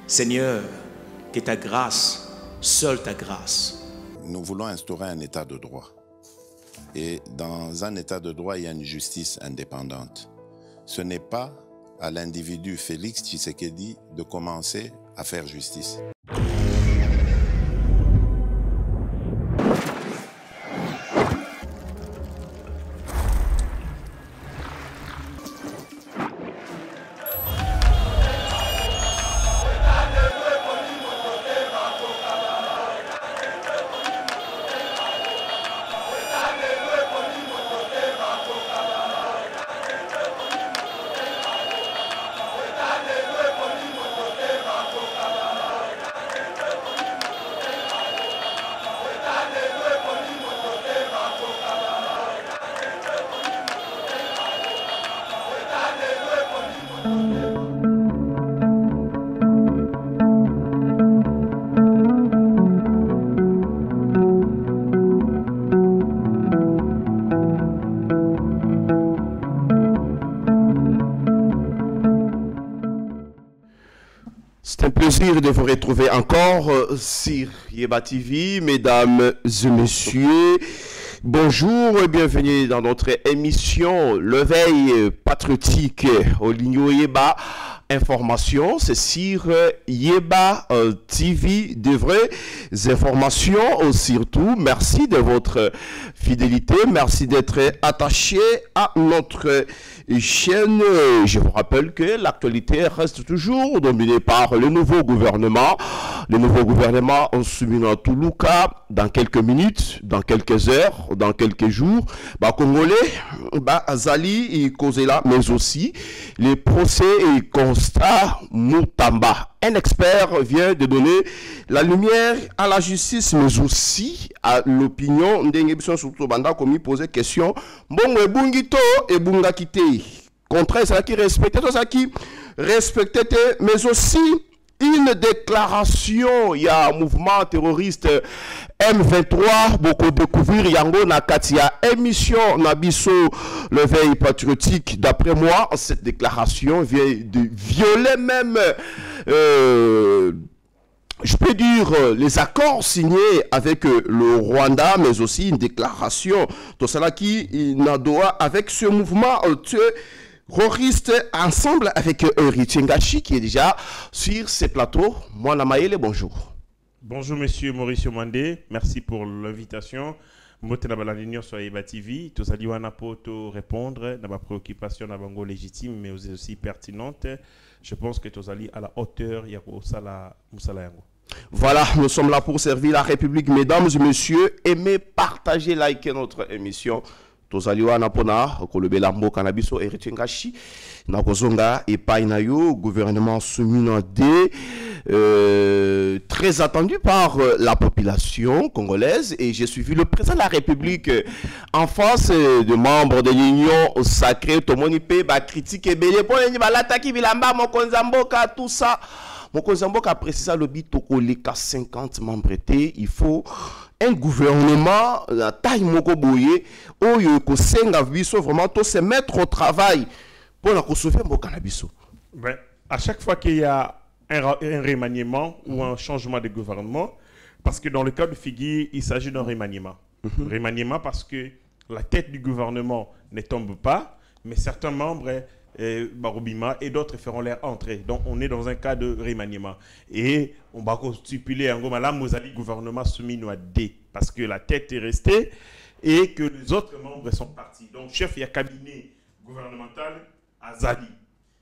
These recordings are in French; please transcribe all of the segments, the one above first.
Seigneur, que ta grâce, seule ta grâce. Nous voulons instaurer un état de droit. Et dans un état de droit, il y a une justice indépendante. Ce n'est pas à l'individu Félix Tshisekedi de commencer à faire justice. Plaisir de vous retrouver encore sur Yeba TV, mesdames et messieurs. Bonjour et bienvenue dans notre émission Le Veille patriotique au Ligno Yeba. Information, c'est sur Yeba TV, de vraies informations. Surtout, merci de votre fidélité, merci d'être attaché à notre chaîne. Je vous rappelle que l'actualité reste toujours dominée par le nouveau gouvernement. Le nouveau gouvernement en soumis tout le cas dans quelques minutes, dans quelques heures, dans quelques jours. Congolais, Azali et Kozela, mais aussi les procès et constats Moutamba. Un expert vient de donner la lumière à la justice, mais aussi à l'opinion d'Engebison surtout Banda, comme il posait question. Bon, et Bungito et Bungakite. Contraire, c'est qui respectait, c'est ça qui respectait, mais aussi une déclaration. Il y a un mouvement terroriste M23, beaucoup découvrir Yango Nakatia, émission Nabiso, le veille patriotique. D'après moi, cette déclaration vient de violer même, je peux dire, les accords signés avec le Rwanda, mais aussi une déclaration de cela qui n'adoa avec ce mouvement terroriste ensemble avec Héritier Ngachi qui est déjà sur ces plateaux. Moi, Namaïle, bonjour. Bonjour, monsieur Mauricio Mandé. Merci pour l'invitation. Mote na balandinyo sur Yeba TV. Tous ali wana poto répondre na ba préoccupation na bango légitime mais aussi pertinente. Je pense que tous ali à la hauteur ya ko sala musala yango. Voilà, nous sommes là pour servir la République, mesdames et messieurs. Aimez, partagez, likez notre émission. Tozaliwa napona kolobe lambo kanabiso Héritier Ngachi na kozonga epai na yo gouvernement souminandé très attendu par la population congolaise, et j'ai suivi le président de la République en face de membres de l'Union sacrée. Tomoni pe ba critique ebele pour ni balataki bilamba mokonzamboka tout ça. Mokonzamboka a précisé le bitoko les 50 membres étaient, il faut un gouvernement la taille moko boye oyo ko senga biso vraiment to se mettre au travail pour la sauver mboka na biso. Ben, à chaque fois qu'il y a un remaniement ou un changement de gouvernement, parce que dans le cas de Figui, il s'agit d'un remaniement. Remaniement parce que la tête du gouvernement ne tombe pas, mais certains membres Barobima et d'autres feront leur entrée. Donc on est dans un cas de remaniement. Et on va stipuler en gros, là, Mozali, gouvernement soumis à D, parce que la tête est restée et que les autres membres sont partis. Donc chef, il y a cabinet gouvernemental Azali.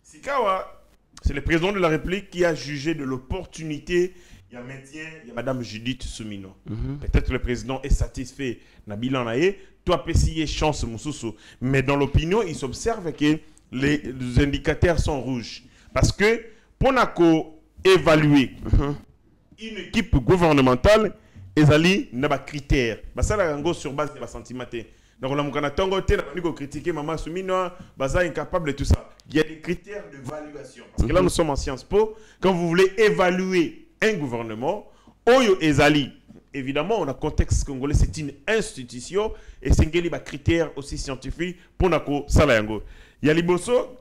Sikawa, c'est le président de la République qui a jugé de l'opportunité. Il y a maintien, il y a Madame Judith Soumino. Peut-être le président est satisfait. Nabilan Naye, toi, Pessier, chance, Moussoussou. Mais dans l'opinion, il s'observe que les indicateurs sont rouges. Parce que pour évaluer une équipe gouvernementale, Ezali n'a pas de critères. Ça, c'est sur base de la sentimité. Donc, on a critiqué Maman Soumino, Baza incapable de tout ça. Il y a des critères d'évaluation. Parce que là, nous sommes en Sciences Po. Quand vous voulez évaluer un gouvernement, Oyo Ezali, évidemment, on a contexte congolais, c'est une institution et c'est un critère aussi scientifique pour Nako Salayango. Il y a les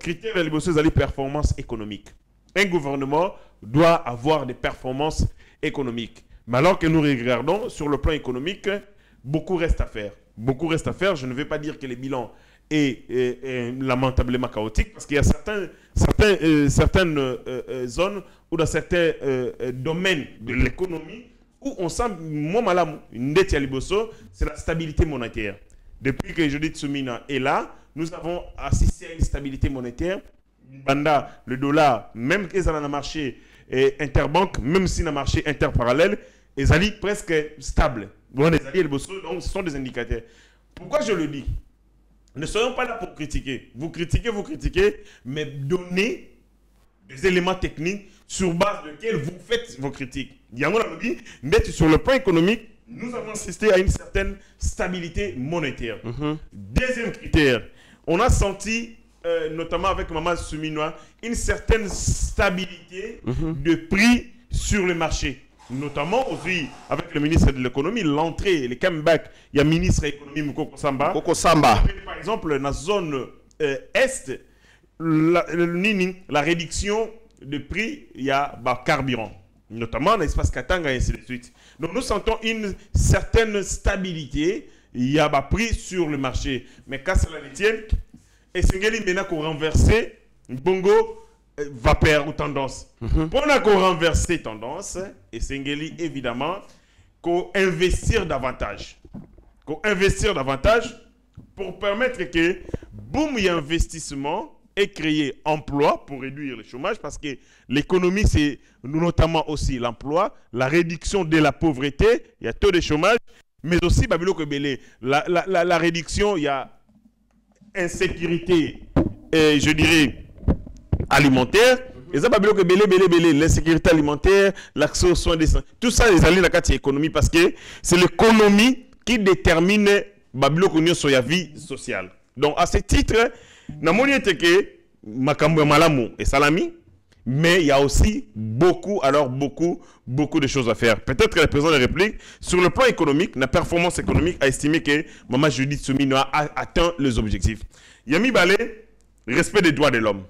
critères et les performance économique. un gouvernement doit avoir des performances économiques. Mais alors que nous regardons sur le plan économique, beaucoup reste à faire. Beaucoup reste à faire. Je ne vais pas dire que les bilans est lamentablement chaotique parce qu'il y a certaines zones ou dans certains domaines de l'économie où on sent, c'est la stabilité monétaire. Depuis que Judith Soumina est là, nous avons assisté à une stabilité monétaire. Banda, le dollar, même qu'ils ont un marché interbanque, même si un marché interparallèle, ils sont presque stables. Donc, ce sont des indicateurs. Pourquoi je le dis? Ne soyons pas là pour critiquer. Vous critiquez, mais donnez des éléments techniques sur base desquels vous faites vos critiques. Sur le plan économique, nous avons assisté à une certaine stabilité monétaire. Deuxième critère, on a senti, notamment avec Maman Souminois, une certaine stabilité de prix sur le marché. Notamment aussi avec le ministre de l'économie, l'entrée, le comeback, il y a le ministre de l'économie Mukoko Samba. Par exemple, dans la zone est, la réduction de prix, il y a carburant, notamment dans l'espace Katanga et ainsi de suite. Donc nous sentons une certaine stabilité, il y a prix sur le marché. Mais quand cela ne tient, et c'est maintenant qu'on renverse Bongo vapeur ou tendance. Pour qu'on renverse tendance, et c'est évidemment qu'on investir davantage. Pour permettre que, boum, il y a investissement et créer emploi pour réduire le chômage, parce que l'économie, c'est notamment aussi l'emploi, la réduction de la pauvreté, il y a taux de chômage, mais aussi, la réduction, il y a insécurité, et je dirais, alimentaire. Et ça, l'insécurité alimentaire, l'accès aux soins des santé, tout ça, les alliés de la carte économie, parce que c'est l'économie qui détermine la vie sociale. Donc, à ce titre, et salami, mais il y a aussi beaucoup de choses à faire. Peut-être que le président de la République, sur le plan économique, la performance économique, a estimé que Maman Judith Souminois a atteint les objectifs. Yami Balé, respect des droits de l'homme.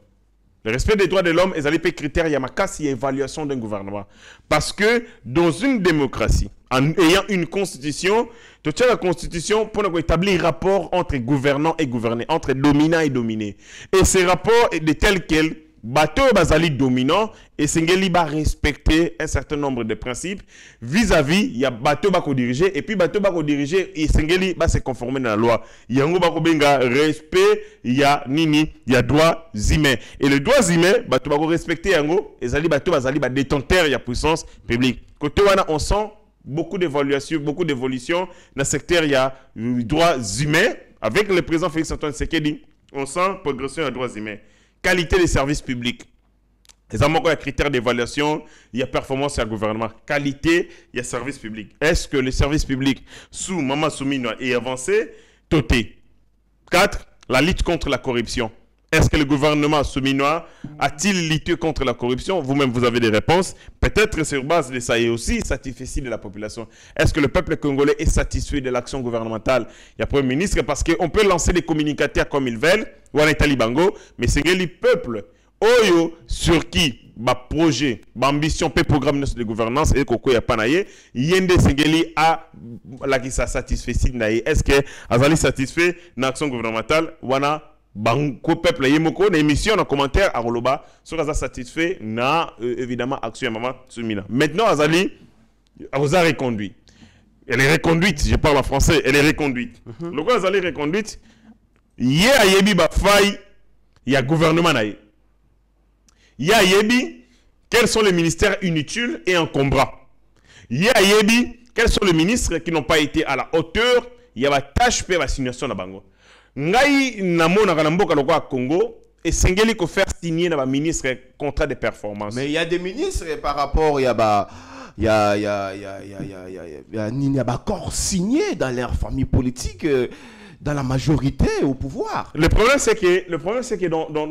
Le respect des droits de l'homme est un critère, il y a une évaluation d'un gouvernement. Parce que dans une démocratie, en ayant une constitution, tu as la constitution pour établir un rapport entre gouvernants et gouvernés, entre dominants et dominés. Et ces rapports est de tel quel bateau bazali dominant et Sengeli va respecter un certain nombre de principes vis-à-vis il y a bateau bako diriger et puis bateau bako diriger et Sengeli va se conformer dans la loi. Il y a un bako benga respect, il y a nini, il y a droits humains et les droits humains bateau bako respecter yango et zali bateau bazali ba détenteur il y a puissance publique. Côté wana on sent beaucoup d'évaluation, beaucoup d'évolution dans le secteur il y a droits humains avec le président Félix Antoine Tshisekedi, on sent progression des droits humains. Qualité des services publics. Les amants, il y a critères d'évaluation, il y a performance, il y a gouvernement. Qualité, il y a services publics. Est-ce que les services publics sous Maman Souminois est avancé? Toté. 4. La lutte contre la corruption. Est-ce que le gouvernement souminois a-t-il lutté contre la corruption? Vous-même, vous avez des réponses. Peut-être sur base de ça et aussi satisfait de la population. Est-ce que le peuple congolais est satisfait de l'action gouvernementale? Il y a Premier ministre parce qu'on peut lancer des communicateurs comme ils veulent, ou en Talibango, mais c'est le peuple Oyo sur qui ma projet, ma ambition, pe programme de gouvernance et koko ya panaye, yende Sengeli a la qui ça satisfait naye. Est-ce que azali satisfait l'action gouvernementale? Wana banko peuple yemoko na émission na commentaire à Roloba sur ça satisfait na évidemment action Maman Soumina. Maintenant azali a reconduit. Elle est reconduite, je parle en français, elle est reconduite. Le quoi azali reconduite? Yé a yebi ba faille, il y a gouvernement naye. Ya yebi, quels sont les ministères inutiles et encombrants? Ya yebi, quels sont les ministres qui n'ont pas été à la hauteur? Il y a la tâche pour la signation de Bango. Ngai namona kanamboka lokwa Congo et sengeli ko faire signer na ba ministre contrat de performance. Mais il y a des ministres par rapport il y a corps signé dans leur famille politique. dans la majorité au pouvoir. Le problème, c'est que dans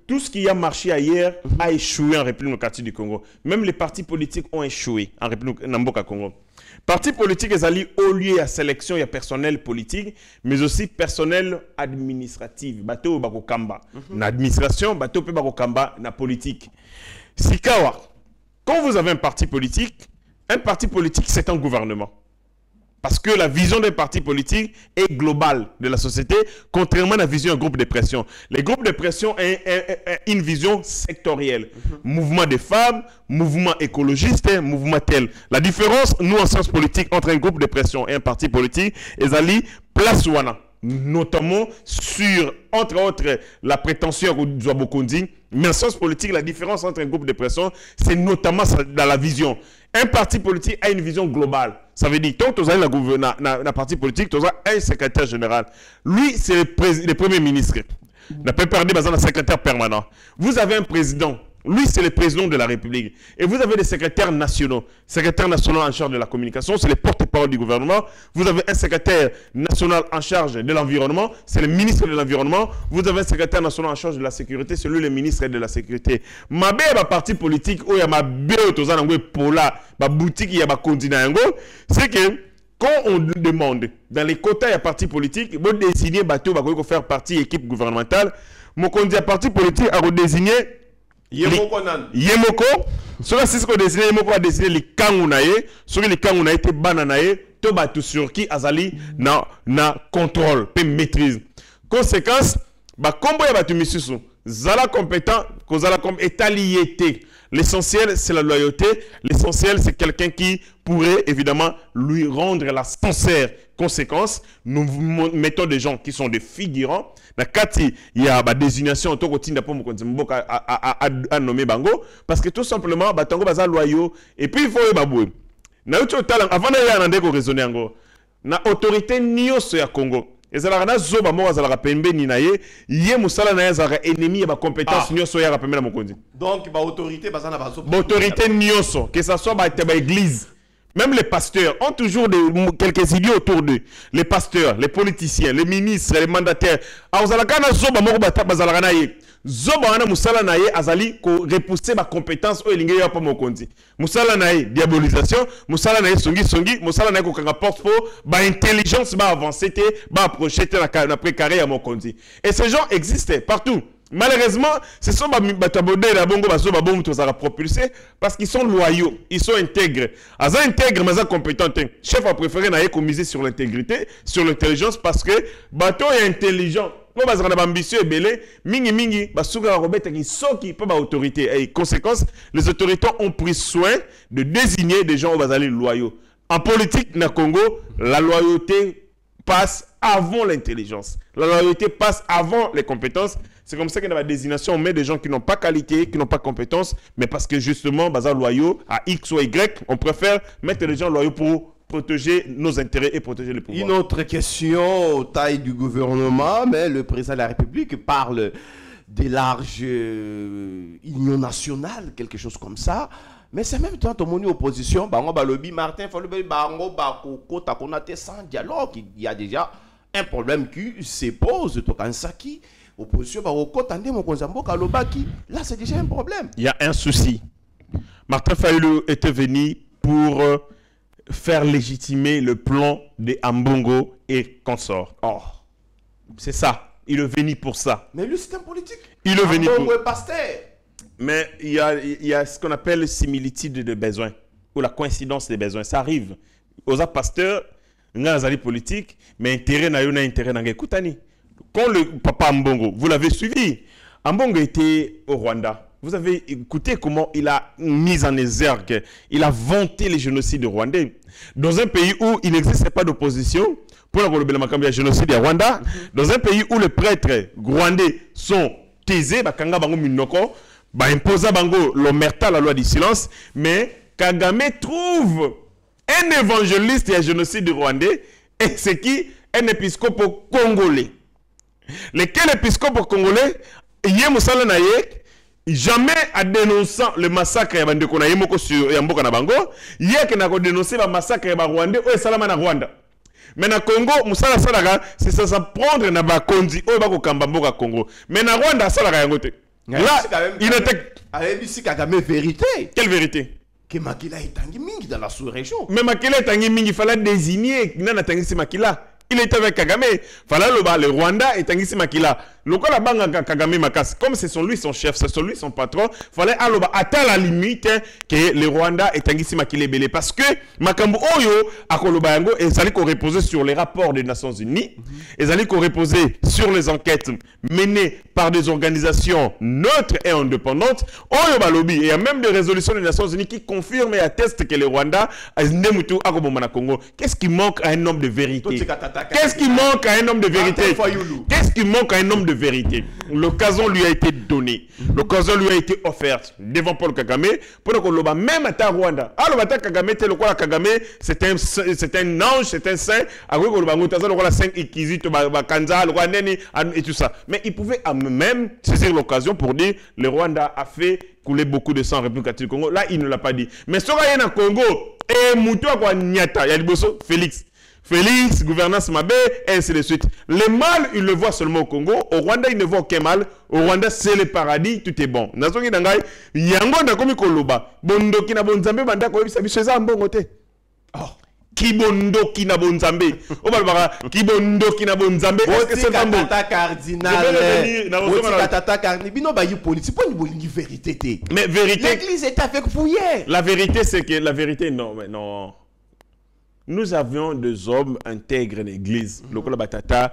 tout ce qui a marché ailleurs a échoué en République démocratique du Congo. Même les partis politiques ont échoué en République Namboka Congo. Partis politiques, ils allient au lieu à sélection, il y a personnel politique, mais aussi personnel administratif. Bateau bako kamba. Na administration, bateau pe bako kamba na politique. Sikawa, quand vous avez un parti politique, c'est un gouvernement. Parce que la vision des partis politiques est globale de la société, contrairement à la vision d'un groupe de pression. Les groupes de pression ont une vision sectorielle. Mouvement des femmes, mouvement écologiste, mouvement tel. La différence, nous, en sciences politiques, entre un groupe de pression et un parti politique, est allée place wana. Notamment sur, entre autres, la prétention de Zouabokondi. Mais en sciences politiques, la différence entre un groupe de pression, c'est notamment dans la vision. Un parti politique a une vision globale. Ça veut dire, tant que tu as un parti politique, tu as un secrétaire général. Lui, c'est le premier ministre. N'a pas perdu un secrétaire permanent. Vous avez un président. Lui, c'est le président de la République. Et vous avez des secrétaires nationaux. Secrétaire national en charge de la communication, c'est le porte-parole du gouvernement. Vous avez un secrétaire national en charge de l'environnement, c'est le ministre de l'environnement. Vous avez un secrétaire national en charge de la sécurité, c'est lui le ministre de la sécurité. Ma parti politique, où il y a ma boutique, il y a ma continent, c'est que quand on demande, dans les quotas, il y a parti politique, vous désignez bateau, vous faire partie équipe gouvernementale. Mon candidat parti politique a désigné Yemoko, cela c'est ce qu'on décide. Yemoko a décidé les kangunaye, sur les kangunaye te bananaye, te batu sur qui azali na contrôle, pe maîtrise. Conséquence, ba kombo ya batu misusu, zala compétent, ko zala comme étaliété. L'essentiel c'est la loyauté, l'essentiel c'est quelqu'un qui pourrait évidemment lui rendre la sincère conséquence. Nous mettons des gens qui sont des figurants. Il y a une désignation à nommer Bango parce que tout simplement, Batango baza loyaux et puis il faut babouer. Avant de raisonner na autorité nyonso ya Congo. Ezala na zoba mo azala pembe ni naye ye musala na yazara ennemi ya compétence nyonso ya pembe na mokonzi. Donc ba autorité bazana ba zoba. Autorité nyonso que ça soit ba église. Même les pasteurs ont toujours quelques idées autour d'eux. Les pasteurs, les politiciens, les ministres, les mandataires. Alors, zoba moko bazala na ye. Zoba wana musala na ye azali ko repousser ma compétence o elinge ya pa mokonzi. Musala na ye diabolisation, musala na ye songi, musala na ye ko kanga porte-faux, ba intelligence ba avancer te, ba approcher te na précaré ya mokonzi. Et ces gens existent partout. Malheureusement, ce sont propulsés parce qu'ils sont loyaux, ils sont intègres. Ils sont intègres, mais ils sont compétents. Le chef a préféré miser sur l'intégrité, sur l'intelligence parce que bateau est intelligent. Quand vous êtes ambitieux et belé, mingi, qui peut autorité. Et conséquence, les autorités ont pris soin de désigner des gens loyaux. En politique, na Congo, la loyauté passe avant l'intelligence. La loyauté passe avant les compétences. C'est comme ça que dans la désignation, on met des gens qui n'ont pas qualité, qui n'ont pas compétence, mais parce que justement, bazar loyaux, à X ou Y, on préfère mettre les gens loyaux pour protéger nos intérêts et protéger les pouvoirs. Une autre question, taille du gouvernement, mais le président de la République parle des larges unions nationales, quelque chose comme ça. Mais c'est même temps, ton opposition, Bango Balobi, Martin, Bango Bako, Takonate, sans dialogue. Il y a déjà un problème qui se pose, Tokansaki. Opposition, là c'est déjà un problème. Il y a un souci. Martin Fayulu était venu pour faire légitimer le plan de Ambongo et consorts. Oh, c'est ça. Il est venu pour ça. Mais lui c'est un politique. Il est venu pour... Ambongo est pasteur. Mais il y a ce qu'on appelle similitude de besoins ou la coïncidence des besoins. Ça arrive. Aux pasteurs, il y a des politiques, mais intérêt n'a intérêt dans les quand le papa Ambongo, vous l'avez suivi, Ambongo était au Rwanda. Vous avez écouté comment il a mis en exergue, il a vanté les génocides rwandais. Dans un pays où il n'existait pas d'opposition, pour le génocide Rwanda, dans un pays où les prêtres rwandais sont taisés, bakanga bango minoko, imposa bango l'omerta, la loi du silence, mais Kagame trouve un évangéliste et un génocide rwandais, et c'est qui? Un épiscope congolais. Lequel épiscope congolais, Yemoussala Naye, jamais a dénoncé le massacre de Bandeko na Yemoko sur Yamboka na Bango, Yek n'a dénoncé le massacre de Rwanda ou Salama na Rwanda. Mais na Congo, musala salaka, c'est ça s'apprendre na ba kondi o ba ko kambamboka Congo. Mais na Rwanda salaka yango te. Là, il était avec ici Kagame vérité. Quelle vérité? Que Makila est tangi mingi dans la sous-région. Mais Makila est tangi mingi, il fallait désigner nana tangi si Makila. Il était avec Kagame. Fallait le Rwanda et tangi si Makila. Le quoi la banque Kagame Makas, comme c'est lui son chef, c'est lui son patron, fallait aloba atteindre la limite que le Rwanda et tangi si Makila belé parce que Makambo Oyo akoloba yango et ça allait qu'on reposer sur les rapports des Nations Unies, et ça allait qu'on reposer sur les enquêtes menées par des organisations neutres et indépendantes. Oyo balobi et il y a même des résolutions des Nations Unies qui confirment et attestent que le Rwanda a ndemutu akoboma na Congo. Qu'est-ce qui manque à un homme de vérité? Qu'est-ce qui manque à un homme de vérité? Qu'est-ce qui manque à un homme de vérité? L'occasion lui a été donnée. L'occasion lui a été offerte devant Paul Kagame pour que l'on même à Rwanda. Alors Kagame, c'est un ange, c'est un saint. Et tout ça. Mais il pouvait même saisir l'occasion pour dire le Rwanda a fait couler beaucoup de sang en République du Congo. Là, il ne l'a pas dit. Mais ce qu'il y a au Congo, et Moutou a Nyata, il y a Félix, gouvernance Mabé, et ainsi de suite. Le mal, il le voit seulement au Congo. Au Rwanda, il ne voit aucun mal. Au Rwanda, c'est le paradis, tout est bon. Nazoki Nangai, Yango Nakomi Koloba, Bondo Kinabonzambe, Banda Koyebi Sabicheza Mbongote. Oh. Kibondo Kinabonzambe. Kibondo Kinabonzambe. Est-ce que c'est un bon cardinal? Tata cardinal. Bino ba yu politique. Pas une vérité. Mais vérité. L'église est avec vous hier. La vérité, c'est que la vérité, non, mais non. Nous avions des hommes intègres dans l'église. Le Kola Batata,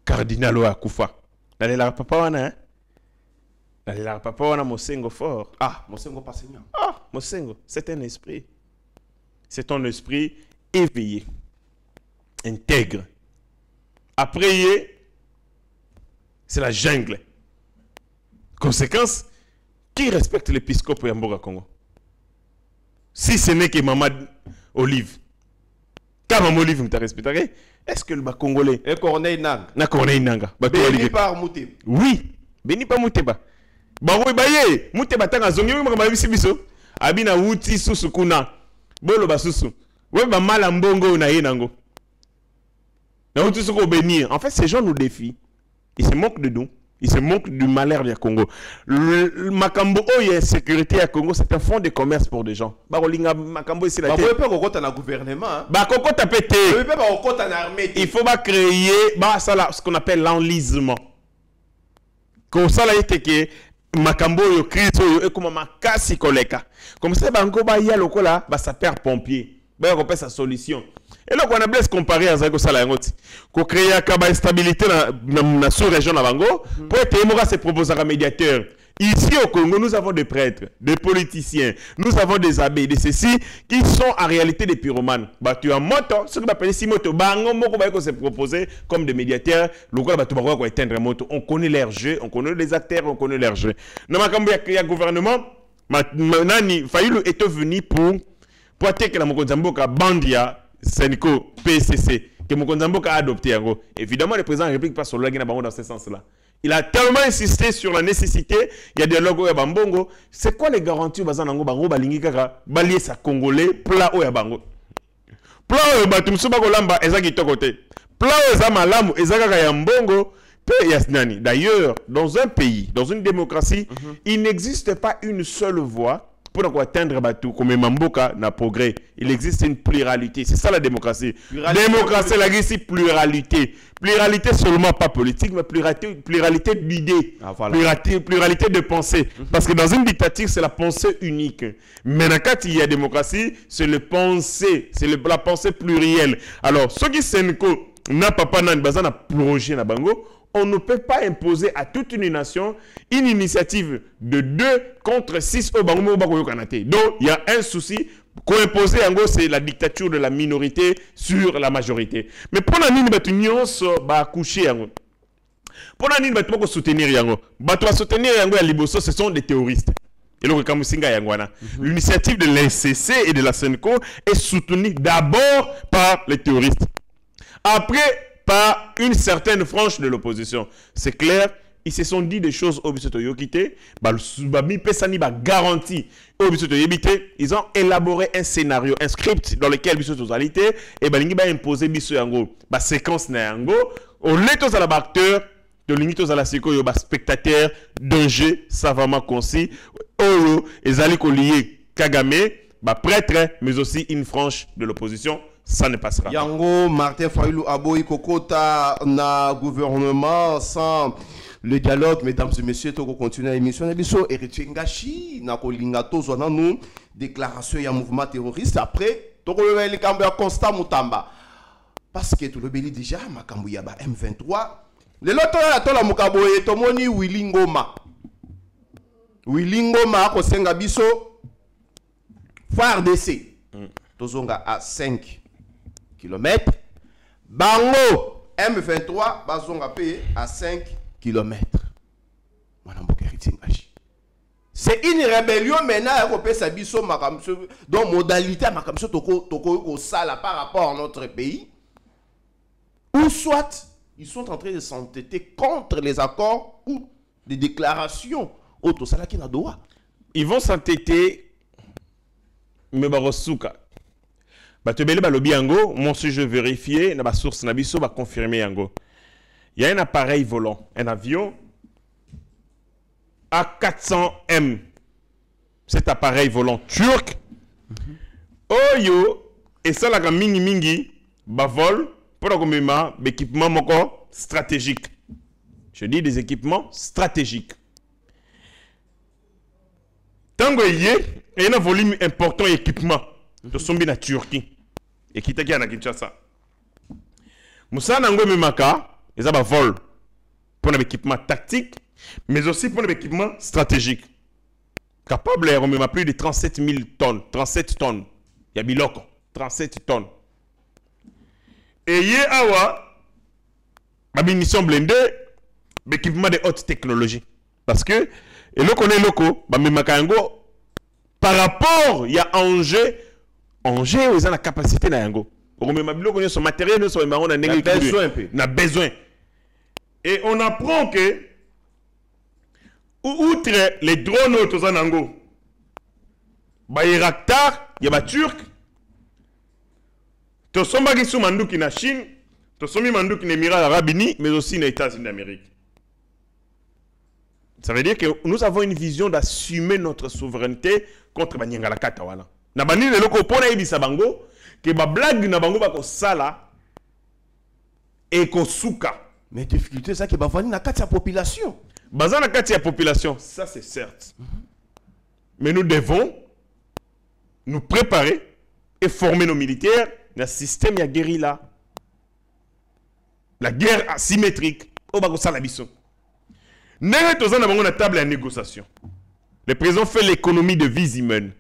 cardinal ou Akoufa. D'aller la papa wana, hein? D'aller la papa wana Mosengo fort. Ah, Mosengo pas seigneur. Ah, Mosengo, c'est un esprit. C'est un esprit éveillé, intègre. Après, c'est la jungle. Conséquence, qui respecte l'épiscope Yamboga Congo? Si ce n'est que Maman Olive. Quand Maman Olive nous t'a respecté, est-ce que le Congolais... Et Corneille Nanga. Na Corneille Nanga. Béni par Mouteba. Oui, béni par Mouteba. Bah oui, bah yé, Mouteba tanga zongi, oui, ma bisi biso. Abina wuti susu kuna. Bolo basusu. Ouais, bah mal mbongo na yenango. Na wuti suko bénir. En fait, ces gens nous défient. Ils se moquent de nous. Ils se moquent du malheur du Congo. Le Makambo Oye sécurité à Congo, c'est un fonds de commerce pour des gens. Makambo ici la tête. Bah, vous pouvez pas gouvernement. Bah, Koko t'a pété. Vous pouvez pas armée. Il faut pas créer ce qu'on appelle l'enlisement. Comme ça, là, il était que Makambo yo crise yo et comme makasi koleka. Comme ça, bango ba ya lokola ba sapeur pompier. Ba on peut sa solution. Et là, on a blessé comparé à Zako Salangoti. Qu'on crée une stabilité dans la sous-région de Bango, pour être se proposer un médiateur. Ici au Congo, nous avons des prêtres, des politiciens, nous avons des abbés, des ceci, qui sont en réalité des pyromanes. Bah, tu as moto, ce qu'on appelle ici moto, bango, moko se proposer comme des médiateurs, le gars bah tu vas éteindre moto. On connaît leur jeu, on connaît les acteurs, on connaît leur jeu. Dans ma cambi il y a gouvernement, Nani Fayulu est venu pour attaquer la Mokonzamboka Bandia. Sénico PCC que Mokonzamboka a adopté. Évidemment, le président de la République passe sur le dans ce sens-là. Il a tellement insisté sur la nécessité, il y a des logos à Bambongo. C'est quoi les garanties au Bazan Bango Balingi Kaka Balier sa Congolais, plat au Yabango. Plat au Batumsuba Golamba, Ezaki Tokote. Plat au Zamalamu, Ezaka Yambongo, Yasnani. D'ailleurs, dans un pays, dans une démocratie, il n'existe pas une seule voix pour atteindre Batou comme Mamboka n'a progrès. Il existe une pluralité. C'est ça la démocratie. Démocratie, la Grécie, pluralité. Pluralité seulement pas politique, mais pluralité d'idées. Ah, voilà. Pluralité de pensée. Parce que dans une dictature, c'est la pensée unique. Mais quand il y a démocratie, c'est la pensée plurielle. Alors, ceux qui s'enco n'a pas nan bazan a projet na bango, on ne peut pas imposer à toute une nation une initiative de 2 contre 6 au Bango Kanate. Donc, il y a un souci. Qu'on imposer, en gros, c'est la dictature de la minorité sur la majorité. Mais pour la ligne, bah, coucher, pour la ligne, bah, soutenir, soutenir, ce sont des terroristes. Et donc, l'initiative de l'NCC et de la SENCO est soutenue d'abord par les terroristes. Après, par une certaine frange de l'opposition. C'est clair ils se sont dit des choses au biso toyokite, mi pesani ba garantie au biso toyebite, ils ont élaboré un scénario, un script dans lequel biso tozalité et balingi ba imposer biso yango, ba séquence na yango, au letos à la acteur de limitos à la siko yo ba spectateur d'un jeu savamment concis, oyo ezali ko lié Kagame, ba prêtre mais aussi une frange de l'opposition. Ça ne passera pas. Yango Martin Fayoulou Aboy Kokota na gouvernement sans le dialogue, mesdames et messieurs, toko continue l'émission. L'émission héritier Ngashi na kolingato zona nous déclaration ya mouvement terroriste après toko le kambo ya Constant Mutamba parce que tout le béli déjà makambo ya ba M23 le loto ya to la mukabo e tomoni Willingoma ko senga biso FARDC tozonga à 5 km. Bango M23 bazonga payé à 5 km. C'est une rébellion maintenant donc modalité toko sala par rapport à notre pays. Ou soit ils sont en train de s'entêter contre les accords ou des déclarations auto sala qui n'a droit. Ils vont s'entêter mais barosuka. Batebele balobi yango, moi si je vérifier, na ba source na biso ba confirmer yango. Il y a un appareil volant, un avion A400M. Cet appareil volant turc, oyo et ça la mingi ba vol pour la équipement moko stratégique. Je dis des équipements stratégiques. Tango y a un volume important d'équipement de sombi na Turquie. Et qui t'a na Kinshasa. Moussa Nango Memaka, ils ont un vol pour un équipement tactique, mais aussi pour un équipement stratégique. Capable de plus de 37 000 tonnes. 37 tonnes. Il y a biloko. 37 tonnes. Et il y a une munition blindée, équipement de haute technologie. Parce que, et là qu'on est loco, par rapport, il y a enjeu. Angers, ils ont la capacité na yango. Son matériel, on a besoin. Et on apprend que, outre les drones autour de Nango, Bayraktar, il y a des Turcs, tu as des Mandouki na Chine, tu as des Mandouki na Émirats Arabes Unis, mais aussi les États-Unis d'Amérique. Ça veut dire que nous avons une vision d'assumer notre souveraineté contre Banyangala Katawala. Na bani le loko pona ibisa bango ke ba blague na bango ba ko sala et ko suka. Mais difficulté ça que ba vani na kati ya population. Baza na kati ya population, ça c'est certes. Mais nous devons nous préparer et former nos militaires dans le système ya guérilla. La guerre asymétrique o ba ko sala biso. Nere toza na bango na table ya négociation. Le président fait l'économie de vies humaines.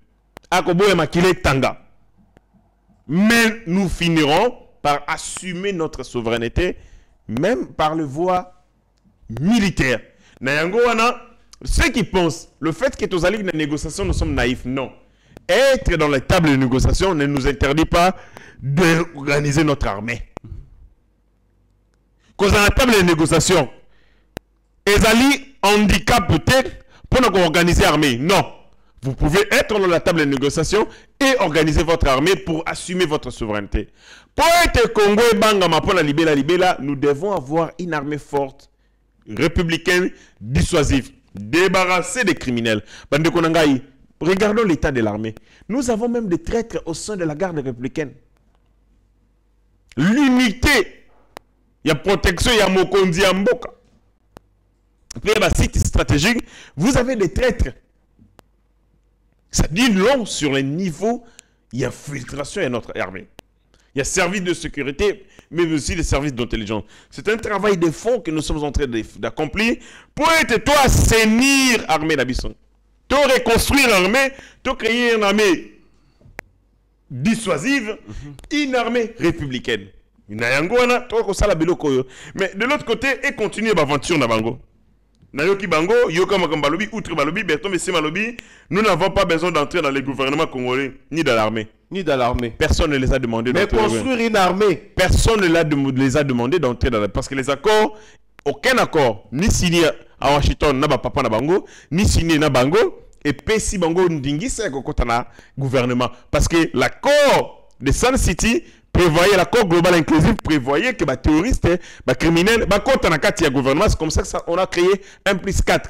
Mais nous finirons par assumer notre souveraineté, même par le voie militaire. Ceux qui pensent, le fait que nous allions dans la négociation, nous sommes naïfs, non. Être dans la table de négociation ne nous interdit pas d'organiser notre armée. Quand dans la table de négociation, ils allaient handicap peut-être pour nous organiser l'armée. Non. Vous pouvez être dans la table de négociation et organiser votre armée pour assumer votre souveraineté. Pour être Congo et Bangama pour la libéla, nous devons avoir une armée forte, républicaine, dissuasive, débarrassée des criminels. Regardons l'état de l'armée. Nous avons même des traîtres au sein de la garde républicaine. L'unité, il y a protection, il y a Mokondi, il y a Mboka. Puis il y a un site stratégique, vous avez des traîtres. Ça dit long sur les niveaux, il y a filtration à notre armée. Il y a service de sécurité, mais aussi des services d'intelligence. C'est un travail de fond que nous sommes en train d'accomplir pour être toi assainir l'armée d'Abisson. Toi reconstruire l'armée, toi créer une armée dissuasive, une armée républicaine. Mais de l'autre côté, et continuer l'aventure dans Bango. Nayoki Bango, Yoka Makambalobi, Outre Balobi, Berton Messi Malobi, nous n'avons pas besoin d'entrer dans les gouvernements congolais, ni dans l'armée. Ni dans l'armée. Personne ne les a demandé d'entrer. Mais construire une armée. Personne ne les a demandé d'entrer dans l'armée. Parce que les accords, aucun accord, ni signé à Washington na ba papa na bango ni signé na bango et puis si bango ndingisa kokota na gouvernement parce que l'accord de Sun City prévoyait, l'accord global inclusif prévoyait que les terroristes, les criminels, quand on a quatre gouvernement, c'est comme ça qu'on a créé 1+4.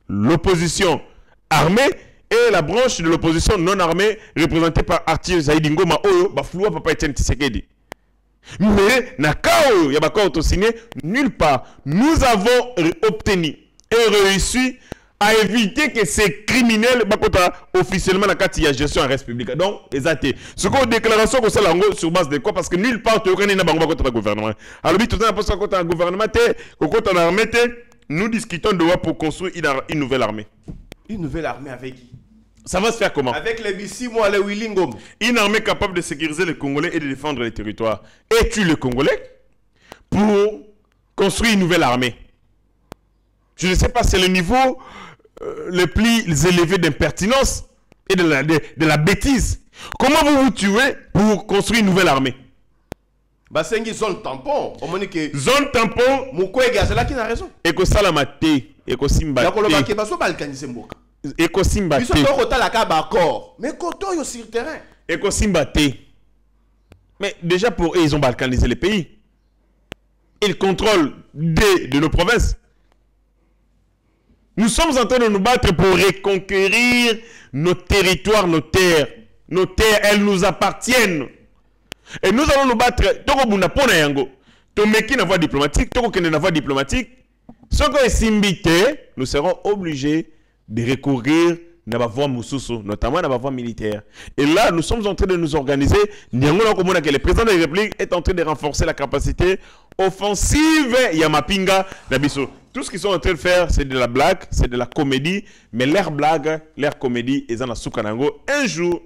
L'opposition armée et la branche de l'opposition non armée représentée par Arthur Zaïdi Ngoma Oyo, Bafloua Papa Etienne Tshisekedi. Mais, il y a pas signé nulle part. Nous avons obtenu et réussi à éviter que ces criminels officiellement la gestion en république. Donc, exactement. Ce qu'on déclaration que c'est sur base de quoi? Parce que nulle part tu connais le gouvernement. Alors, tout ça parce que le gouvernement nous discutons de loi pour construire une nouvelle armée. Une nouvelle armée avec qui? Ça va se faire comment? Avec les Bissimo et les Willingom. Une armée capable de sécuriser les Congolais et de défendre les territoires. Es-tu le Congolais pour construire une nouvelle armée? Je ne sais pas, c'est le niveau le plus élevé d'impertinence et de la bêtise. Comment vous vous tuez pour construire une nouvelle armée? Bah, c'est une zone tampon. Zone tampon. Mukwege, c'est là qui a raison. Eko salamate. Eko simba. Eko simba. Ils sont dans la caba accord. Mais quand ils sont sur le terrain. Eko simba. Mais déjà pour eux, ils ont balkanisé les pays. Ils contrôlent de nos provinces. Nous sommes en train de nous battre pour reconquérir nos territoires, nos terres. Nos terres, elles nous appartiennent. Et nous allons nous battre. Toko buna pona yango. Tomeki na voie diplomatique. Toko kende na voie diplomatique. Soko esimbité, nous serons obligés de recourir à la voie mususu, notamment à la voie militaire. Et là, nous sommes en train de nous organiser. Le président de la République est en train de renforcer la capacité offensive Yamapinga Nabiso. Tout ce qu'ils sont en train de faire, c'est de la blague, c'est de la comédie. Mais leur blague, leur comédie, ils en ont soukanango. Un jour,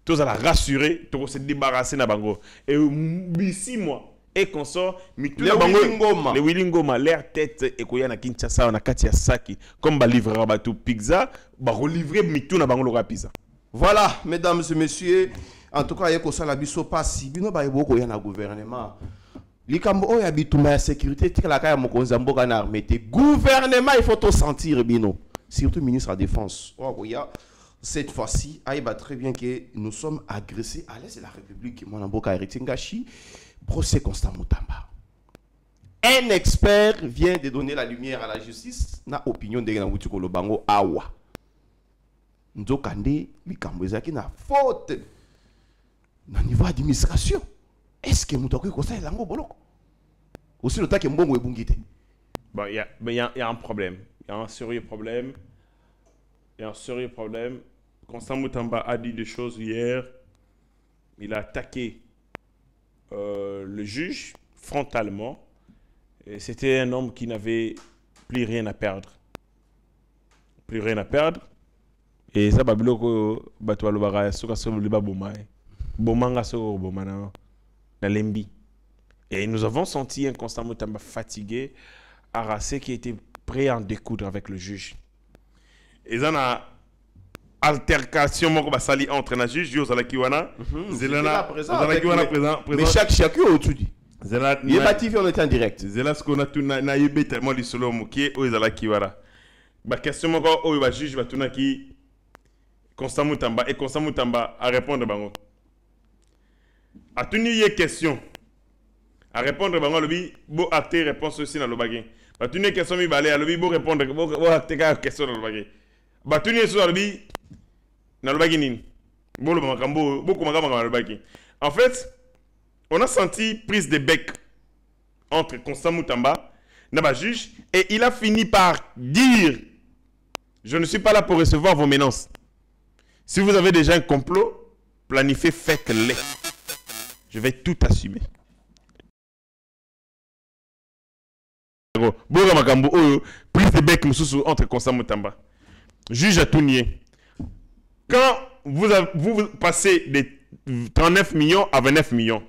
tous allons rassurer, tous se débarrasser de bango. Et d'ici moi, et qu'on sort, les Willingoma, leur tête, et qu'on y a na Kinshasa, na Katia Saki, comme ba livrer rabatou pizza, ba relivrer mitou na bango la pizza. Voilà, mesdames et messieurs, en tout cas, il y a que ça la biso pas si bino ba yebo ko ya na gouvernement. Likambo o ya bituma sécurité, tika la kaya mokonza mboka na armée. Gouvernement, il faut tout sentir bino. Surtout ministre de la Défense. Oh, ya cette fois-ci, il va très bien que nous sommes agressés à l'est de la République. Mon mboka Eritingashi. Procès Constant Mutamba. Un expert vient de donner la lumière à la justice. Na opinion de Genawutuko Lobango Awa. Nzokande, Likambwezaki na faute. Na niveau administration. Est-ce que Moutako conseille lango boloko? Aussi le temps que Mbongo est bungité. Bon, il y a un problème. Il y a un sérieux problème. Il y a un sérieux problème. Constant Mutamba a dit des choses hier. Il a attaqué le juge frontalement. C'était un homme qui n'avait plus rien à perdre. Plus rien à perdre. Et ça, babiloko batwa lobara soka so liba bomae. Bomanga so bomana na lembi. Et nous avons senti un Constant Mutamba fatigué, harassé, qui était prêt à en découdre avec le juge. Et ça a altercation moko basali entre na juge yo zala kiwana zelana zala kiwana présent mais chacun au-dessus dit zela yebati on était en direct zela ce qu'on a tout na yebe tellement li solo mokie o zala kiwana ba question moko o ba juge ba tuna ki Constant Mutamba et Constant Mutamba à répondre bango a tuni ye question à répondre bango lobi bo acter réponse aussi na lobagé ba tuni question mi balé lobi bo répondre bo acter question na lobagé ba tuni so lobi. En fait, on a senti prise de bec entre Constant Mutamba et juge et il a fini par dire je ne suis pas là pour recevoir vos menaces. Si vous avez déjà un complot, planifiez, faites-les. Je vais tout assumer. Prise de bec entre Constant Mutamba. Juge a tout nié. Quand vous passez de 39 millions à 29 millions,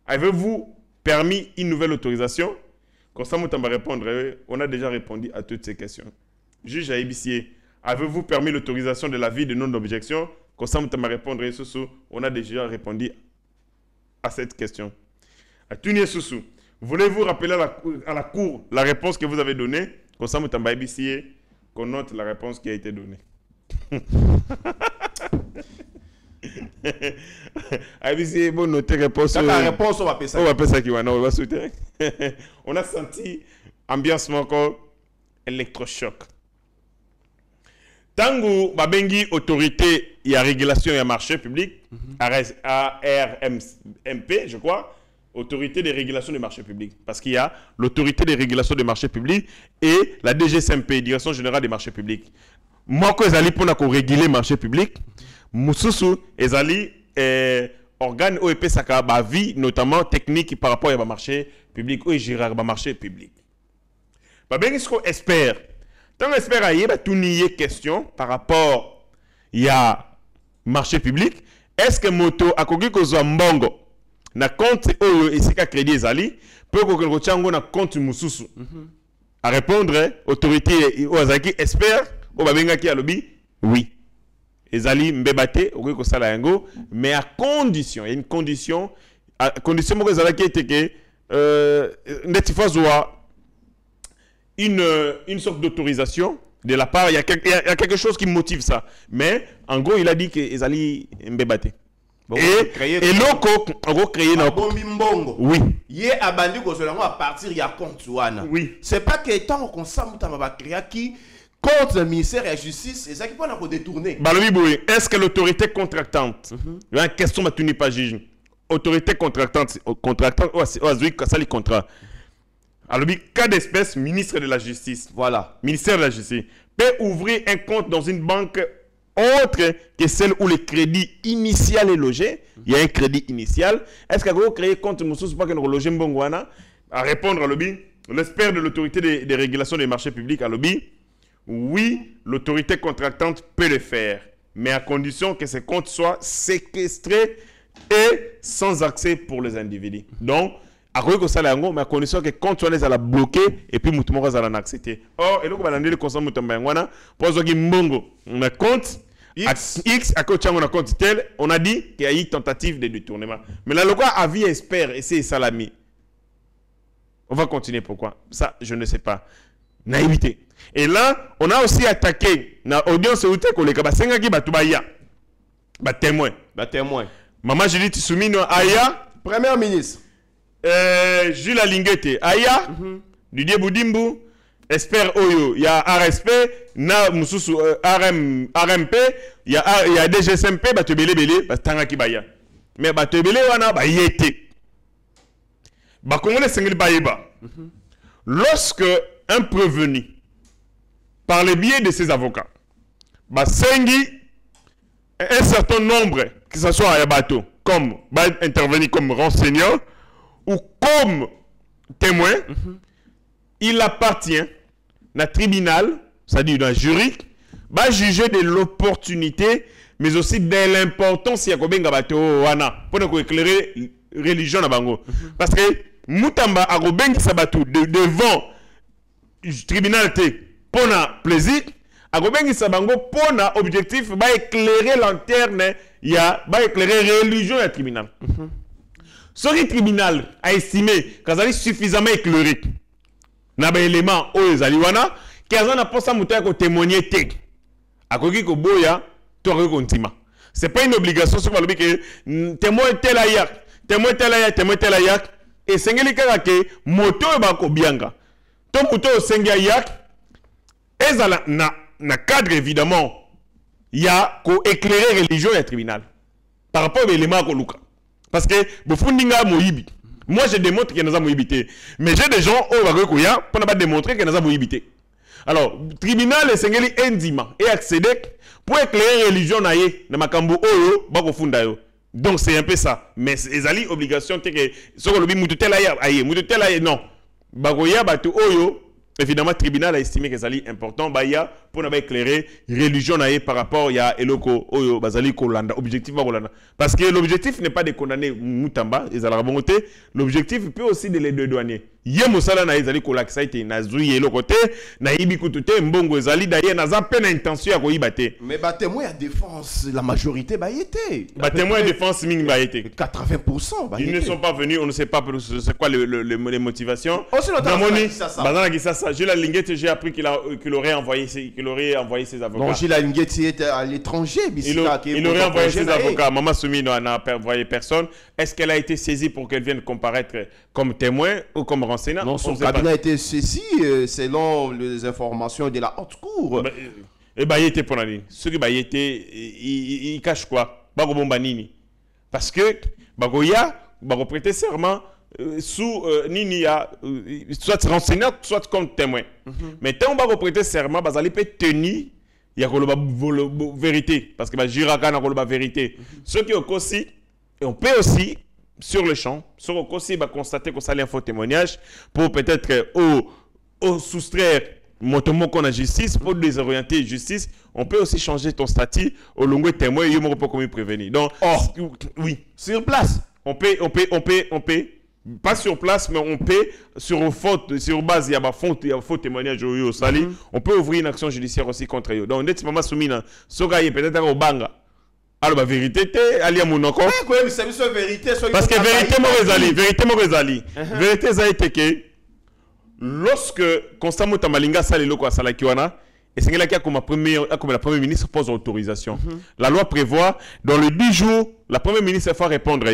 avez-vous permis une nouvelle autorisation? Constant Mutamba répondre, on a déjà répondu à toutes ces questions. Juge à ébicier, avez-vous permis l'autorisation de l'avis de non-objection? Constant Mutamba répondre, on a déjà répondu à cette question. À Tunie Soussou, voulez-vous rappeler à la Cour la réponse que vous avez donnée? Comme ça, Moutamba Ebissier, qu'on note la réponse qui a été donnée. Ebissier, bon, noter réponse. La réponse, on va appeler ça. On va appeler ça qui va. Non, on va soutenir. On a senti ambiance encore électrochoc. Tango, Babengi, autorité, il y a régulation et marché public, ARMP, je crois, autorité de régulation des marchés publics. Parce qu'il y a l'autorité de régulation des marchés publics et la DGSMP, Direction générale des marchés publics. Moi, quand ils allaient pour réguler les marchés publics, Moussoussou, ils allaient organes OEP Saka, vie, notamment technique par rapport à marché public, ou gérer le marché public. Babengi, ce qu'on espère. Tant qu'on espère qu'il y a une question par rapport à marché public, est-ce que moto a kogi ko mbongo na compte oyo esika crédit ezali peut ko ko chango na compte mususu à répondre autorité ozaki espère o babenga ki alobi oui ezali mbebate okoki ko sala yango mais à condition, il y a une condition moko ezalaki ete ke ndeti fazwa une sorte d'autorisation de la part, il y a quelque chose qui motive ça. Mais en gros, il a dit que Ezali Mbebate. Bon, et loko, on va créer notre. Oui. Yé abandi ko selon à partir il y a compte wana. Oui. C'est pas que tant qu'on s'amuse à créer qui contre le ministère de la justice et ça qui peut nous détourner. Balobi boy, est-ce que l'autorité contractante, il y a une question ma tu n'es pas juge. Autorité contractante azui ça les contrats. Alors, cas d'espèce, ministre de la Justice. Voilà. Ministère de la Justice peut ouvrir un compte dans une banque autre que celle où le crédit initial est logé. Il y a un crédit initial. Est-ce qu'il faut créer un compte pour pas que nous loger Mbongwana? À répondre à l'objet, l'expert de l'autorité de régulation des marchés publics à l'objet, oui, l'autorité contractante peut le faire, mais à condition que ces comptes soient séquestrés et sans accès pour les individus. Donc, à quoi que ça mais à condition que quand on les a bloqué et puis mutumo va la accepter. Or et donc on a dit le constat mutumba ngwana pour que mbongo on a compte X à côté on a compte tel on a dit qu'il y a eu tentative de détournement. Mais la loi avis expert et c'est salami. On va continuer pourquoi? Ça je ne sais pas. Naïveté. Et là, on a aussi attaqué na audience où que les kabasenga ki batubaya. Ba témoin. Maman Julie Tissoumino Aya, Premier ministre. Jules Alingete, Aya, Didier Boudimbu, expert Oyo, il y a RSP, na Moussoussou, RMP, il y a DGSMP, Batebele Bele, Batangaki Baya. Mais Batebele wana ba yete. Ba Congolais sengeli Bayeba. Lorsque un prévenu, par le biais de ses avocats, ba sengi un certain nombre, que ce soit à bateau, comme intervenir comme renseignant, ou comme témoin, il appartient à tribunal, c'est-à-dire dans un jury, va juger de l'opportunité, mais aussi de l'importance pour éclairer la religion. Parce que Moutamba a devant le tribunal pour plaisir, a pour objectif éclairer lanterne, va éclairer la religion du tribunal. Ce que le tribunal a estimé qu'il est suffisamment éclairé, il y a des éléments où il y a des témoigner. Ce n'est pas une obligation sur le que témoin tel ayak, et c'est que moto est bianga. Ton moto est ayak, et dans le cadre évidemment, il y a éclairer la religion du tribunal par rapport aux éléments qu'on a. Parce que moi je démontre qu'il y a des mais j'ai des gens pour ne démontrer qu'il y a des alors tribunal est sengeli endima et accéder pour éclairer la religion na makambo oyo bako funda yo. Donc c'est un peu ça, mais c'est ali obligation que ce que le mututela ya non bagoya batu oyo. Évidemment, le tribunal a estimé que c'est important pour éclairer la religion par rapport à Eloko Oyo Bazali Kolanda. Objectif parce que l'objectif n'est pas de condamner Moutamba, l'objectif peut aussi de les dédouaner. Ye mosala na ezali kolakisa ete nazui yelo côté na yibi kutute mbongo ezali d'ailleurs naza peine intention ya koyiba te. Mais ba témoin à défense la majorité ba yété. Ba témoin de défense mingi ba yété. 80% ba ils ne sont pas venus, on ne sait pas c'est quoi les motivations. Aussi longtemps Bazana Kisasa, Gilles Linguet, j'ai appris qu'il aurait envoyé ses avocats. Donc Gilles Linguet était à l'étranger, il aurait envoyé ses avocats. Maman Soumina n'a envoyé personne. Est-ce qu'elle a été saisie pour qu'elle vienne comparaître comme témoin ou comme renseignant? Non, son cabinet a été saisi selon les informations de la haute cour. Et bah il était pour la ligne. Ce qui il cache quoi? Parce que Bagoya va prêter serment sous Ninia, soit renseignant, soit comme témoin. Mais tant on va prêter serment, Bazali peut tenir. Il y a la vérité. Parce que Jiraka n'a pas la vérité. Ce qui est aussi, et on peut aussi, sur le champ, sur le aussi, constater que ça a un faux témoignage pour peut-être soustraire motomo qu'on a justice, pour désorienter justice. On peut aussi changer ton statut au long de témoin et il ne peut pas prévenir. Donc, oui. Sur place. On peut. Pas sur place, mais on peut, sur base, il y a un faux témoignage au Sali, on peut ouvrir une action judiciaire aussi contre eux. Donc, on Maman Soumina, Sogaye peut-être au Banga. Alors, la vérité, elle y a mon nom. Parce que vérité, vérité, ça a été que lorsque Constant Moutamalinga sali loko à Salakiwana, et c'est là comme la première ministre pose autorisation. La loi prévoit, dans les 10 jours, la première ministre va répondre,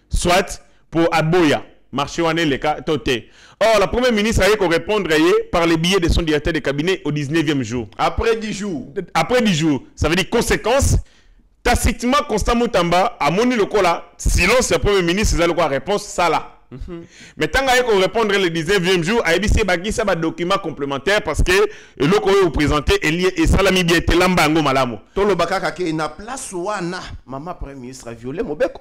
soit pour Aboya. Marché wané les cas toté. Or, la première ministre a eu qu'on répondre par les billets de son directeur de cabinet au 19e jour. Après 10 jours. Après 10 jours. Ça veut dire conséquence. Tacitement, Constant Moutamba a moni le là. Silence, le premier ministre, il a le quoi réponse, ça là. Mais tant qu'il qu'on répondre le 19e jour, il y a un document complémentaire parce que le qu'on vous présenter et ça l'a mis bien te lambango malamu. Tolo bakaka ke na place wana maman premier ministre a violé Mobeko.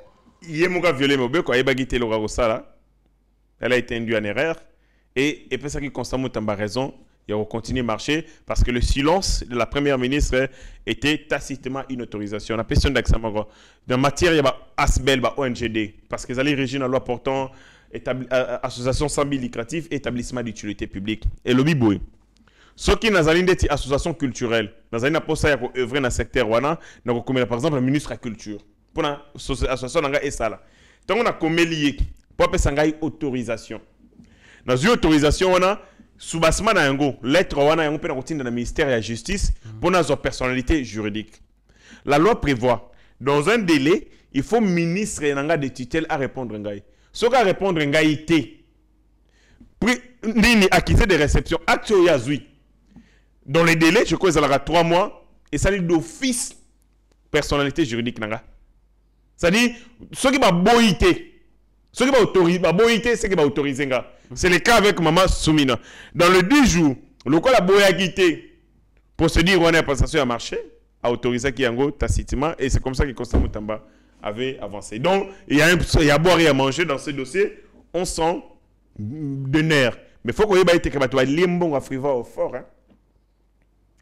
Il a violé Mobeko, il a bagité le ça là. Elle a été induite en erreur et pour ça qu'il Constant Moutamba raison, il va continuer à marcher parce que le silence de la première ministre était tacitement une autorisation. La question d'accès dans matière il y a ASBEL, ONGD parce qu'ils allaient régir la loi portant association sans but lucratif et établissement d'utilité publique et le biboui. Ce qui n'a pas été association culturelle, n'a pas été œuvrer dans le secteur wana, n'a pas par exemple le ministre de la culture pour l'association n'a pas ça là. Donc on a comme lié pour appeler une autorisation. Dans une autorisation, on a sous-bassement dans lettre, on a dans le ministère de la Justice pour notre personnalité juridique. La loi prévoit, dans un délai, il faut ministre de tutelle à répondre. Ce qui a répondre, c'est accusé de réception. Actuellement, dans les délais, je crois qu'il y aura 3 mois, et ça dit d'office personnalité juridique. C'est-à-dire, ce qui va boiter. Ce qui va autoriser, c'est qui va autoriser. C'est le cas avec Maman Soumina. Dans le 10 jours, le cas la boyagité, procédure où on a passation à marché, a autorisé qui en tacitement, et c'est comme ça que Constant Moutamba avait avancé. Donc, il y a à boire et à manger dans ce dossier, on sent de nerfs. Mais il faut qu'on ait été capable de limbo à friva au fort.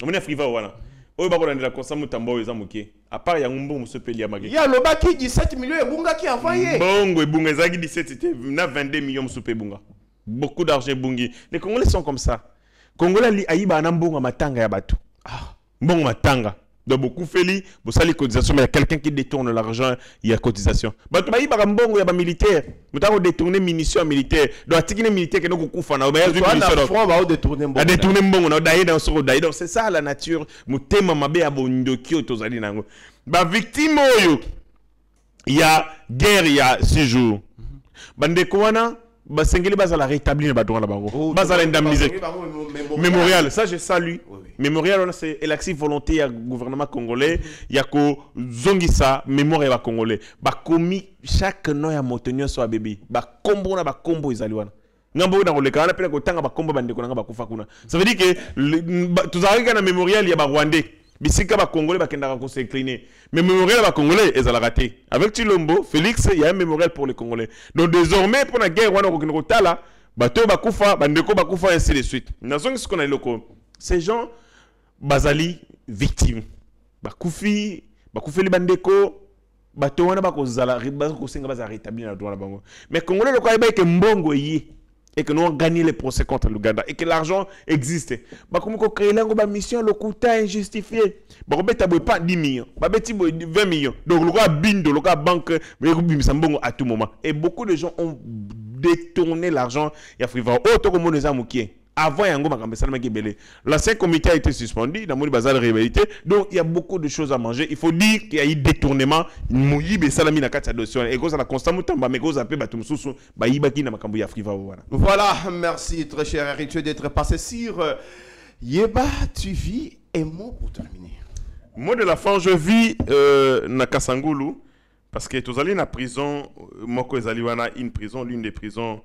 On est friva voilà. On va voir la Constant Moutamba aux amoukés. À part, il y a un bon monsieur Peliamagé. Il y a le bas qui 17 millions et Bunga qui a envoyé. Bongo et Bunga, Zagi 17, c'était 22 millions de Bunga. Beaucoup d'argent Bungi. Les Congolais sont comme ça. Congolais, Aïba Anambonga Matanga Yabatu. Bon Matanga. Donc beaucoup feli, vous savez les cotisations, mais il y a quelqu'un qui détourne l'argent, il y a cotisation. Bah tu vas y avoir un bon, il y a un militaire. Vous avez détourné munitions militaires. Donc attiquer militaire qui nous couvre na. Mais il y a une front va détourner bon. A détourner bon, on a d'ailleurs dans ce rodai. Donc c'est ça la nature. Mutema mabe abondoki otozali nango. Bah victime oyo. Il y a guerre il y a 6 jours. Bande kwana ba sengeli bazala rétablir ba droit la bango. Bazala indemniser. Mémorial, ça je salue. Mémorial, c'est l'actif volonté du gouvernement congolais. Il y a que Zongisa, mémoire et congolais. Bah, commis chaque nom à montagne soit bébé. Bah, combo na bah, combo isaliwana. N'ambo na le kana pena ko tanga ba combo bande ko na ba kufa kuna. Ça veut dire que tous arrivent dans mémorial il y a ba rwandais. Bisika ba congolais ba kenda ko s'incliner. Mais mémorial ba congolais ils ont raté. Avec Chilombo, Félix, il y a un mémorial pour les congolais. Donc désormais pour la guerre wana ko tala, ba to ba kufa, bande ko ba kufa ainsi de suite. Nation ce qu'on a loko. Ces gens bazali victime bakufi li bandeko bato wana bakozala bakosenga baza rétablir na droit na bango mais congolais le ko ayeba ke mbongo yi et que nous avons gagné les procès contre l'Ouganda et que l'argent existe. Comme on crée une mission, le coût injustifié. On ne pas 10 millions, 20 millions. Donc, le cas Bindo, le cas banque, à tout moment. Et beaucoup de gens ont détourné l'argent. Il y a Friva. Autant que mon avant, l'ancien comité a été suspendu dans le bazar de réalité. Donc, il y a beaucoup de choses à manger. Il faut dire qu'il y a eu détournement. Voilà, merci très cher héritier d'être passé sur Yeba TV. Et mot pour terminer. Mot de la fin, je vis na Kasangulu parce que tous allés na prison, moi que ezali wana une prison, l'une des prisons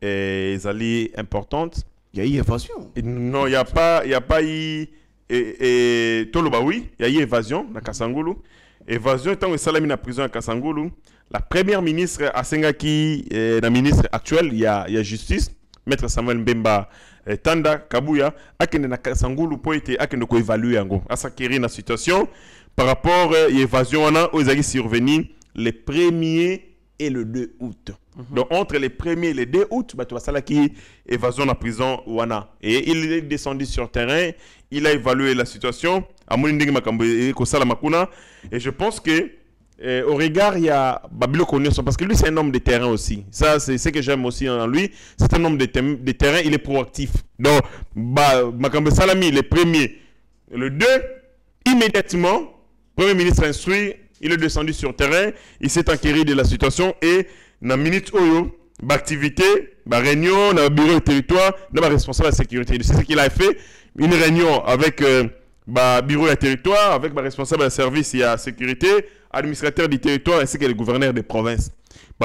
ezali importante. Il y a eu évasion. Non, il y a pas eu Toloba oui, il y a eu évasion na Kasangulu. Évasion tant que salami na prison à Kasangulu. La première ministre Asengaki, la ministre actuelle, il y a justice, maître Samuel Mbemba Tanda Kabuya, akende na Kasangulu pour être akende ko évaluer yango. Asakiri na situation par rapport à l'évasion aux ezali survenu le 1er et le 2 août. Donc entre les 1er et le 2 août, tu vas savoir qui évasion en prison wana. Et il est descendu sur terrain, il a évalué la situation. Et je pense que au regard, il y a Babilo Konyoso, parce que lui, c'est un homme de terrain aussi. Ça, c'est ce que j'aime aussi en lui. C'est un homme de terrain, il est proactif. Donc, Makambe Salami, le 1er, le 2, immédiatement, Premier ministre instruit, il est descendu sur terrain, il s'est enquéré de la situation et, dans la minute Oyo, l'activité, la réunion, dans le bureau de territoire, dans le responsable de la sécurité. C'est ce qu'il a fait. Une réunion avec le bureau de territoire, avec le responsable de service et la sécurité, administrateur du territoire ainsi que le gouverneur des provinces.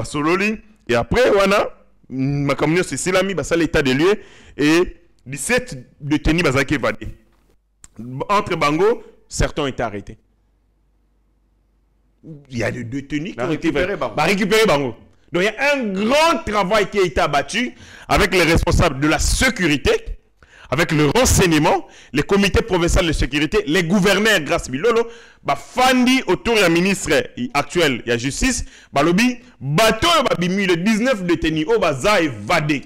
Sololi, et après, wana, ma communauté c'est Silami, ça l'état des lieux, et 17 détenus bazaki évadés. Entre Bango, certains ont été arrêtés. Il y a des détenus qui ont été récupérés Bango. Donc il y a un grand travail qui a été abattu avec les responsables de la sécurité, avec le renseignement, les comités provinciaux de sécurité, les gouverneurs grâce Bilolo, Fandi autour du ministre actuel, il y a justice, Balobi, bateau le 19 détenus, au baza évadé.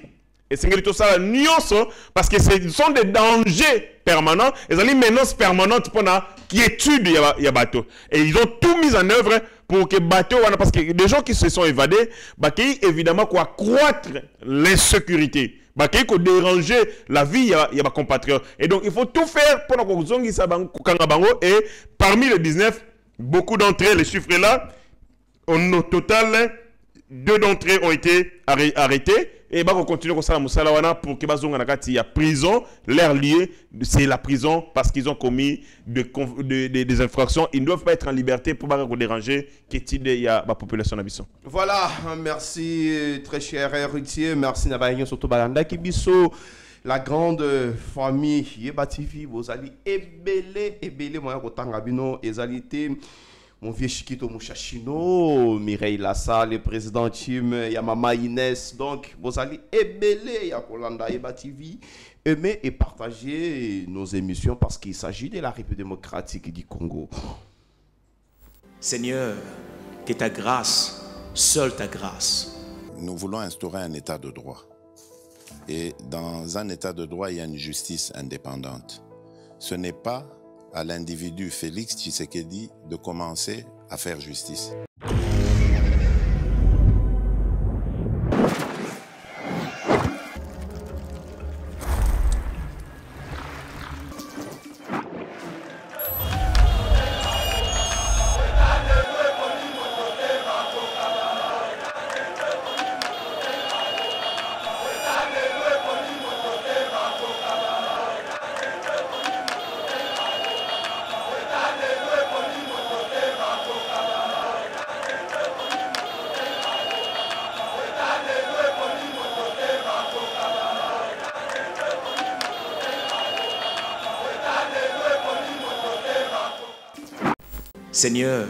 Et c'est tout ça, nuance, parce que ce sont des dangers permanents, et des menaces permanentes pour la quiétude il y a bateau. Et ils ont tout mis en œuvre pour que bateau, parce que les gens qui se sont évadés, évidemment, quoi accroître l'insécurité. Qui peut déranger la vie, il y a des compatriotes. Et donc, il faut tout faire pour que nous et parmi les 19, beaucoup d'entre eux, les chiffres là, au total, 2 d'entre eux ont été arrêtés. Et on continue comme ça pour que y a prison, leur lieu, c'est la prison parce qu'ils ont commis des infractions. Ils ne doivent pas être en liberté pour ne pas déranger la population d'Abisson. Voilà, merci très cher héritier, merci Nabaïno Soto Balanda Kibiso, la grande famille Yeba TV, vous allez ébélé, moi, Rotangabino, ezalité. Mon vieux Chiquito Mouchachino, Mireille Lassa, le président Tim, Yamama Inès. Donc, vous allez ébélé Yakolanda Yeba TV, aimer et partager nos émissions parce qu'il s'agit de la République démocratique du Congo. Seigneur, que ta grâce, seule ta grâce. Nous voulons instaurer un état de droit. Et dans un état de droit, il y a une justice indépendante. Ce n'est pas à l'individu Félix Tshisekedi de commencer à faire justice. Seigneur,